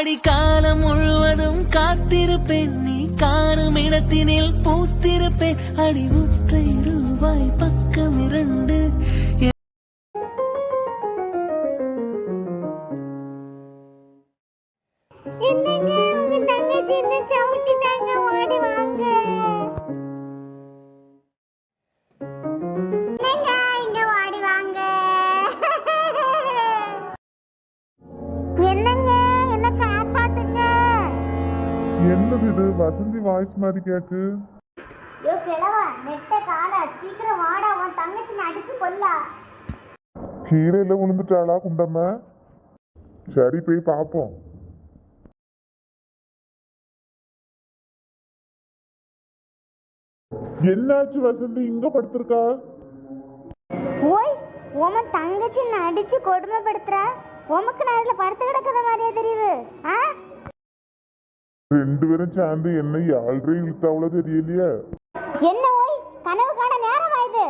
காலம் முழுவதும் காத்திருப்பேன், நீ காணும் இடத்தினில் பூத்திருப்பேன். அடி ஒற்றை ரூபாய் பக்கம் 2. என்னது இது வசந்தி வாய்ஸ் மாதிரி கேக்கு? யோ கிழவா நெட்ட காலா சீக்கிரம் வாடா, உன் தங்கச்சி அடிச்சு கொல்லா. கீரையில விழுந்துட்டாளா குண்டம்மா? சரி போய் பாப்போம். என்னாச்சு வசந்தி இங்க படுத்திருக்கா? ஓய் உன் தங்கச்சி அடிச்சு கொடுமைப்படுத்துற, உமக்கு நான் அதுல படுத்து கிடக்குற மாதிரியே தெரியுது. 2 பேரும் சேர்ந்து என்ன ஆல்ரெடி இழுத்தாவளோ தெரியலையே. என்ன ஓய் கனவு காண நேரம் ஆயுது.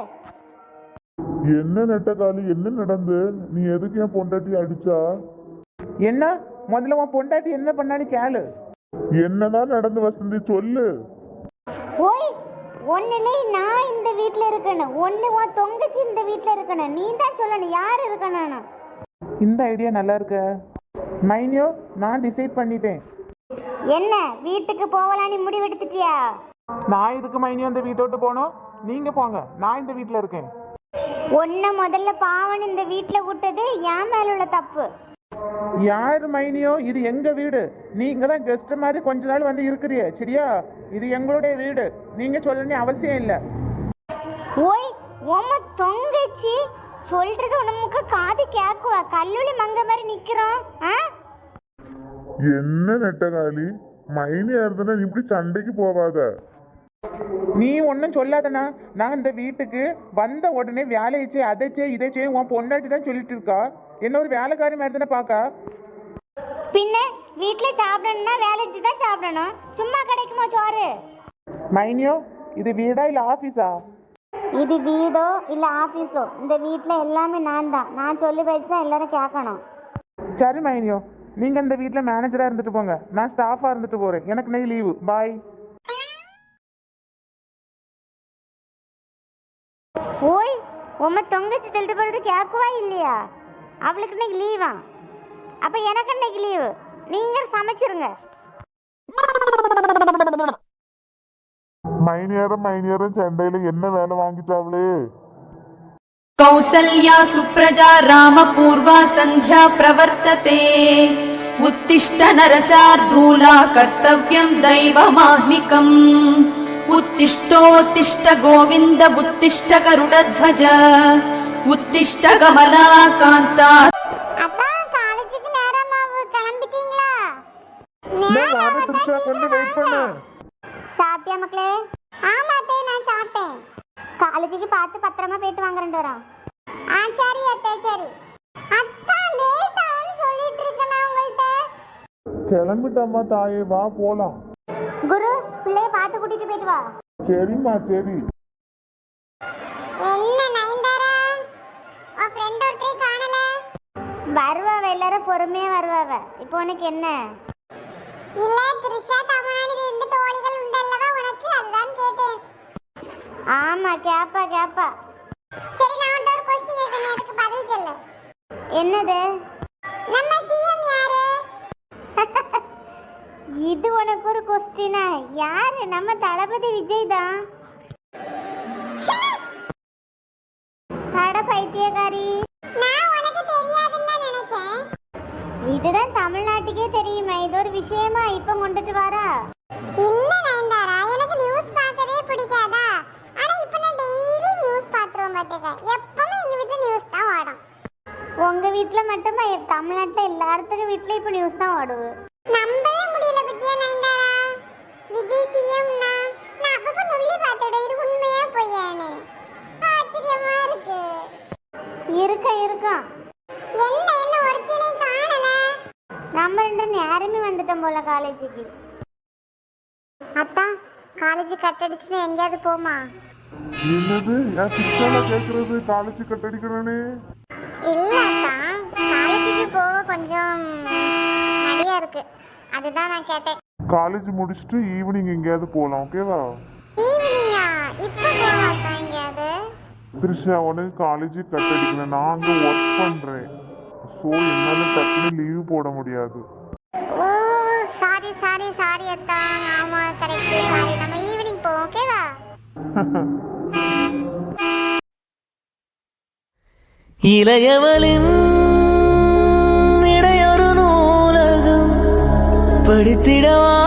என்ன நெட்டக்காலி, என்ன நடந்து? நீ எதுக்கு என் பொண்டாட்டி அடிச்சா? என்ன முதல்ல உன் பொண்டாட்டி என்ன பண்ணான்னு கேளு. என்னதான் நடந்து வசந்தி சொல்லு. ஓய் ஒன்னுல நான் இந்த வீட்ல இருக்கணும், ஒன்னுல உன் தங்கச்சி இந்த வீட்ல இருக்கணும். நீ தான் சொல்லணும் யார் இருக்கணும். இந்த ஐடியா நல்லா இருக்க மைனியோ. நான் டிசைட் பண்ணிட்டேன். என்ன வீட்டுக்கு போகலான்னு முடிவெடுத்துட்டியா? நான் இதுக்கு மைனியோ இந்த வீட்டை விட்டு போனோம். நீங்க போங்க, நான் இந்த வீட்டில் இருக்கேன். ஒன்ன முதல்ல பாவன் இந்த வீட்டில் விட்டது என் மேல உள்ள தப்பு. யாரு மைனியோ, இது எங்க வீடு. நீங்க தான் கெஸ்ட் மாதிரி கொஞ்ச நாள் வந்து இருக்கிறிய, சரியா? இது எங்களுடைய வீடு, நீங்க சொல்லணும் அவசியம் இல்லை. ஓய் உம்ம தொங்கச்சி சொல்றது உனக்கு காது கேக்குவா? கல்லூலி மங்க மாதிரி நிக்கிறோம். என்ன நெட்டக்காலி, மைனியா இருந்தா நீ இப்படி சண்டைக்கு போவாத. நீ ஒன்றும் சொல்லாதண்ணா. நான் இந்த வீட்டுக்கு வந்த உடனே வேலையை அதைச்சே இதைச்சே உன் பொண்டாட்டி தான் சொல்லிட்டு இருக்கா. என்ன ஒரு வேலைக்காரி மாதிரி தானே பார்க்கா. பின்ன வீட்டில் சாப்பிடணும்னா வேலைச்சு தான் சாப்பிடணும், சும்மா கிடைக்குமா சோறு? மைனியோ இது வீடா இல்லை ஆஃபீஸா? இது வீடோ இல்லை ஆஃபீஸோ, இந்த வீட்டில் எல்லாமே நான் தான். நான் சொல்லி பேசி தான் எல்லாரும் கேட்கணும். சரி மைனியோ, நீங்க இந்த வீட்டில் மேனேஜரா இருந்துட்டு போங்க, நான் ஸ்டாஃபா இருந்துட்டு போறேன். எனக்கு நெய் லீவு. பாய். ஓய் உம்ம தொங்கச்சி சொல்லிட்டு போறது கேட்குவா இல்லையா? அவளுக்கு இன்னைக்கு லீவா, அப்ப எனக்கு இன்னைக்கு லீவு. நீங்க சமைச்சிருங்க. மைனியாரும் சண்டையில என்ன வேலை வாங்கிட்டாவளே? கௌசல்யா சுப்ரஜா ராமபூர்வா சந்தியா பிரவர்த்ததே. உத்திஷ்ட நரசார்தூலா கர்த்தவ்யம் தெய்வமாஹ்னிகம். உத்திஷ்டோத்திஷ்ட கோவிந்த உத்திஷ்ட கருடத்வஜ உத்திஷ்ட கமலா காந்தா. அப்பா காலேஜுக்கு நேரமாவு, கிளம்பிட்டீங்களா? சாப்பிட்டியா மக்களே? ஆமா அத்தை நான் சாப்பிட்டேன். காலேஜுக்கு பார்த்து பத்திரமா போயிட்டு வாங்க 2 பேரும். சரி அத்தை சரி. அத்தா லேட் ஆகும்னு சொல்லிட்டு இருக்கேன் உங்கள்கிட்ட. கிளம்பிட்டம்மா தாயே, வா போலாம். குரு பிள்ளைய பார்த்து கூட்டிட்டு போயிட்டு வா. சரிம்மா சரி. என்ன நைன்தாரா உன் ஃப்ரெண்ட் ஒருத்தரை காணல? வருவாவ, எல்லாரும் பொறுமையா வருவாவ. இப்போ உனக்கு என்ன? இல்ல த்ரிஷா தமானி 2 தோழிகள் உண்டல்லவா உனக்கு, அதான் கேட்டேன். ஆமா கேப்பா. சரி நான் ஒரு क्वेश्चन கேட்கணும், அதுக்கு பதில் சொல்லு. என்னது? நம்ம சிஎம் யாரு? இது உனக்கு ஒரு क्वेश्चनா? யாரு? நம்ம தளபதி விஜய் தான். அட பைத்தியக்காரி, நான் உனக்கு தெரியாதுன்னு நினைச்சேன். இதுதான் தமிழ்நாட்டுக்கே தெரியுமா? இது ஒரு விஷயமா இப்ப கொண்டுட்டு வரா? இல்ல நயன்தாரா, எனக்கு நியூஸ் பார்க்கவே பிடிக்காதா. ஆனா இப்ப நான் டெய்லி நியூஸ் பாத்துறேன் பாத்துக்க. எப்பவுமே எங்க வீட்ல நியூஸ் தான் ஓடும். உங்க வீட்ல மட்டுமா? தமிழ்நாட்டுல எல்லாத்துக்கும் வீட்ல இப்ப நியூஸ் தான் ஓடுது. நம்பவே முடியல பத்தியா நயன்தாரா, விஜய் சிஎம்னா. நான் அப்பப்ப நுள்ளி பார்த்தேன், இது உண்மையா பொய்யானே ஆச்சரியமா இருக்கு. இருக்கா என்ன ஒருத்திலே காணல. நம்ம 2 நேரமே வந்துட்டோம் போல காலேஜுக்கு. அத்தா காலேஜ் கட் அடிச்சுட்டு எங்கேயாவது போமா? என்னது நான் சிக்ஸால கேக்குறது? காலேஜ் கட்டடிக்கறானே? இல்ல அத்தா, காலேஜுக்கு போக கொஞ்சம் நிறைய இருக்கு, அதுதான் நான் கேட்டேன். காலேஜ் முடிச்சுட்டு ஈவினிங் எங்கேயாவது போகலாம், ஓகேவா? ஈவினிங்கா? இப்போ போகலாம் எங்கேயாவது? த்ரிஷா, உனக்கு காலேஜ் கட் அடிக்கல, நான் அங்கே ஒர்க் பண்ணுறேன். ஸோ என்னால் டக்குன்னு லீவ் போட முடியாது. ஓ சாரி சாரி சாரி அத்தா. ஆமா கரெக்ட், சாரி. நம்ம ஈவினிங் போவோம், ஓகேவா? இளையவளின் இடையொரு நூலகம் படித்திடவா